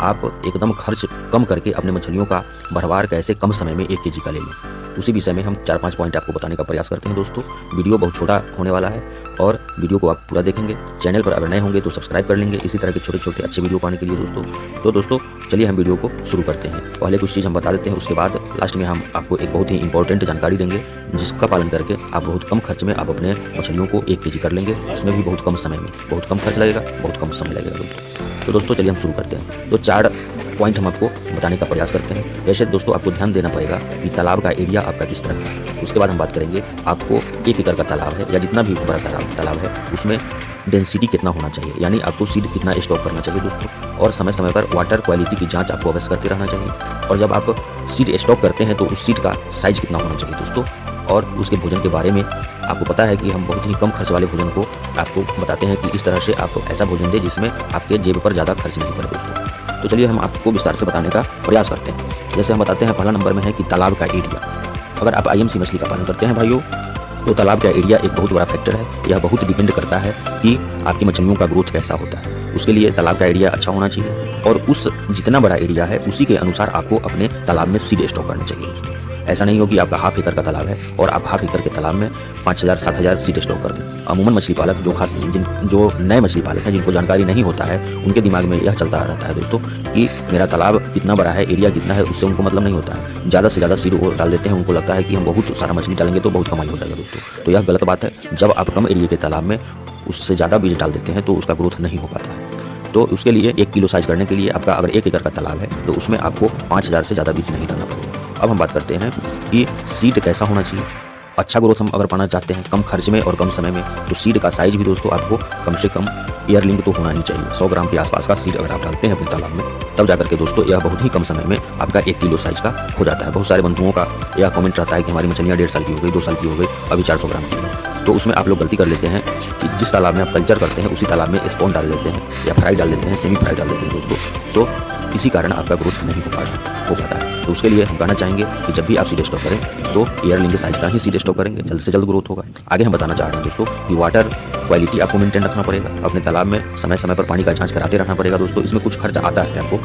आप एकदम खर्च कम करके अपने मछलियों का भरवार कैसे कम समय में 1 केजी का ले लें, उसी विषय में हम 4-5 पॉइंट आपको बताने का प्रयास करते हैं दोस्तों। वीडियो बहुत छोटा होने वाला है और वीडियो को आप पूरा देखेंगे। चैनल पर अगर नए होंगे तो सब्सक्राइब कर लेंगे इसी तरह के छोटे छोटे अच्छे वीडियो पाने के लिए दोस्तों। तो दोस्तों चलिए हम वीडियो को शुरू करते हैं। पहले कुछ चीज़ हम बता देते हैं, उसके बाद लास्ट में हम आपको एक बहुत ही इंपॉर्टेंट जानकारी देंगे जिसका पालन करके आप बहुत कम खर्च में आप अपने मछलियों को 1 केजी कर लेंगे, उसमें भी बहुत कम समय में। बहुत कम खर्च लगेगा, बहुत कम समय लगेगा दोस्तों। तो दोस्तों चलिए हम शुरू करते हैं। तो 4 पॉइंट हम आपको बताने का प्रयास करते हैं। जैसे दोस्तों आपको ध्यान देना पड़ेगा कि तालाब का एरिया आपका किस तरह का है। उसके बाद हम बात करेंगे आपको 1 एकड़ का तालाब है या जितना भी बड़ा तालाब है उसमें डेंसिटी कितना होना चाहिए, यानी आपको सीड कितना स्टॉक करना चाहिए दोस्तों। और समय समय पर वाटर क्वालिटी की जांच आपको अवश्य करते रहना चाहिए। और जब आप सीड स्टॉक करते हैं तो उस सीड का साइज कितना होना चाहिए दोस्तों। और उसके भोजन के बारे में आपको पता है कि हम बहुत ही कम खर्च वाले भोजन को आपको बताते हैं कि इस तरह से आप ऐसा भोजन दें जिसमें आपके जेब पर ज़्यादा खर्च नहीं पड़े दोस्तों। तो चलिए हम आपको विस्तार से बताने का प्रयास करते हैं। जैसे हम बताते हैं, पहला नंबर में है कि तालाब का एरिया। अगर आप IMC मछली का पालन करते हैं भाइयों तो तालाब का एरिया एक बहुत बड़ा फैक्टर है। यह बहुत डिपेंड करता है कि आपकी मछलियों का ग्रोथ कैसा होता है। उसके लिए तालाब का एरिया अच्छा होना चाहिए और उस जितना बड़ा एरिया है उसी के अनुसार आपको अपने तालाब में सीड स्टॉक करना चाहिए दोस्तों। ऐसा नहीं हो कि आपका 1/2 एकड़ का तालाब है और आप 1/2 एकड़ के तालाब में 5000-7000 सीड स्टॉक कर दें। अमूमन मछली पालक जो नए मछली पालक हैं, जिनको जानकारी नहीं होता है, उनके दिमाग में यह चलता रहता है दोस्तों कि मेरा तालाब कितना बड़ा है, एरिया कितना है, उससे उनको मतलब नहीं होता है। ज़्यादा से ज़्यादा सीड वो डाल देते हैं। उनको लगता है कि हम बहुत सारा मछली डालेंगे तो बहुत कमाई हो जाएगा दोस्तों। तो यह गलत बात है। जब आप कम एरिया के तालाब में उससे ज़्यादा बीज डाल देते हैं तो उसका ग्रोथ नहीं हो पाता है। तो उसके लिए 1 किलो साइज करने के लिए आपका अगर 1 एकड़ का तालाब है तो उसमें आपको 5000 से ज़्यादा बीज नहीं डालना पड़ेगा। अब हम बात करते हैं कि सीड कैसा होना चाहिए। अच्छा ग्रोथ हम अगर पाना चाहते हैं कम खर्च में और कम समय में, तो सीड का साइज भी दोस्तों आपको कम से कम ईयर लिंक तो होना ही चाहिए। 100 ग्राम के आसपास का सीड अगर आप डालते हैं अपने तालाब में तब जाकर के दोस्तों यह बहुत ही कम समय में आपका 1 किलो साइज का हो जाता है। बहुत सारे बंधुओं का यह कमेंट रहता है कि हमारी मछलियाँ 1.5 साल की हो गई, 2 साल की हो गई, अभी 400 ग्राम की है। तो उसमें आप लोग गलती कर लेते हैं कि जिस तालाब में आप कल्चर करते हैं उसी तालाब में स्पॉन डाल देते हैं या फ्राई डाल देते हैं, सेमी फ्राई डाल देते हैं दोस्तों। तो इसी कारण आपका ग्रोथ नहीं हो पाता है। तो उसके लिए हम कहना चाहेंगे कि जब भी आप सीड स्टॉक करें तो ईयर लिंग साइज का ही सीड स्टॉक करेंगे, जल्द से जल्द ग्रोथ होगा। आगे हम बताना चाह रहे हैं दोस्तों कि वाटर क्वालिटी आपको मेंटेन रखना पड़ेगा। अपने तालाब में समय समय पर पानी का जांच कराते रहना पड़ेगा दोस्तों। इसमें कुछ खर्च आता है आपको,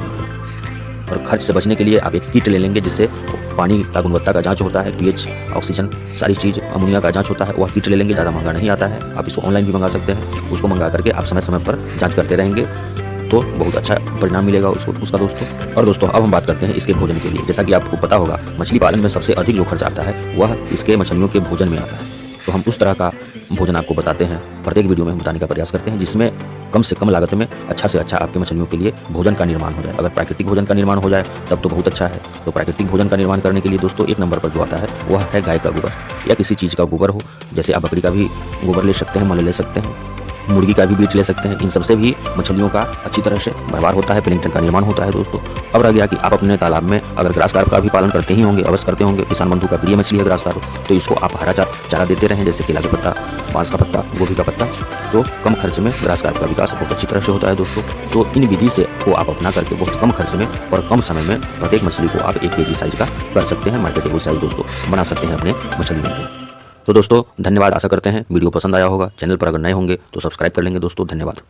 और खर्च से बचने के लिए आप एक किट ले लेंगे जिससे पानी का गुणवत्ता का जांच होता है, pH, ऑक्सीजन, सारी चीज़, अमोनिया का जांच होता है। वह किट ले लेंगे, ज़्यादा महंगा नहीं आता है। आप इसको ऑनलाइन भी मंगा सकते हैं। उसको मंगा करके आप समय समय पर जांच करते रहेंगे तो बहुत अच्छा परिणाम मिलेगा उसका दोस्तों। और दोस्तों अब हम बात करते हैं इसके भोजन के लिए। जैसा कि आपको पता होगा मछली पालन में सबसे अधिक जो खर्च आता है वह इसके मछलियों के भोजन में आता है। तो हम उस तरह का भोजन आपको बताते हैं, प्रत्येक वीडियो में हम बताने का प्रयास करते हैं जिसमें कम से कम लागत में अच्छा से अच्छा आपके मछलियों के लिए भोजन का निर्माण हो जाए। अगर प्राकृतिक भोजन का निर्माण हो जाए तब तो बहुत अच्छा है। तो प्राकृतिक भोजन का निर्माण करने के लिए दोस्तों 1 नंबर पर जो आता है वह है गाय का गोबर या किसी चीज़ का गोबर हो। जैसे आप बकरी का भी गोबर ले सकते हैं, मल ले सकते हैं, मुर्गी का भी बीट ले सकते हैं। इन सबसे भी मछलियों का अच्छी तरह से भरवार होता है, प्लैंकटन का निर्माण होता है दोस्तों। अब रह गया कि आप अपने तालाब में अगर ग्रास कार्प का भी पालन करते ही होंगे, अवश्य करते होंगे। किसान बंधु का प्रिय मछली है ग्रास कार्प, तो इसको आप हरा चारा देते रहें, जैसे केला का पत्ता, बांस का पत्ता, गोभी का पत्ता। तो कम खर्च में ग्रास कार्प का विकास बहुत अच्छी तरह से होता है दोस्तों। तो इन विधि से को आप अपना करके बहुत कम खर्च में और कम समय में प्रत्येक मछली को आप 1 केजी साइज का कर सकते हैं, मार्केटेबल साइज दोस्तों बना सकते हैं अपने मछलियों को। तो दोस्तों धन्यवाद। आशा करते हैं वीडियो पसंद आया होगा। चैनल पर अगर नए होंगे तो सब्सक्राइब कर लेंगे दोस्तों। धन्यवाद।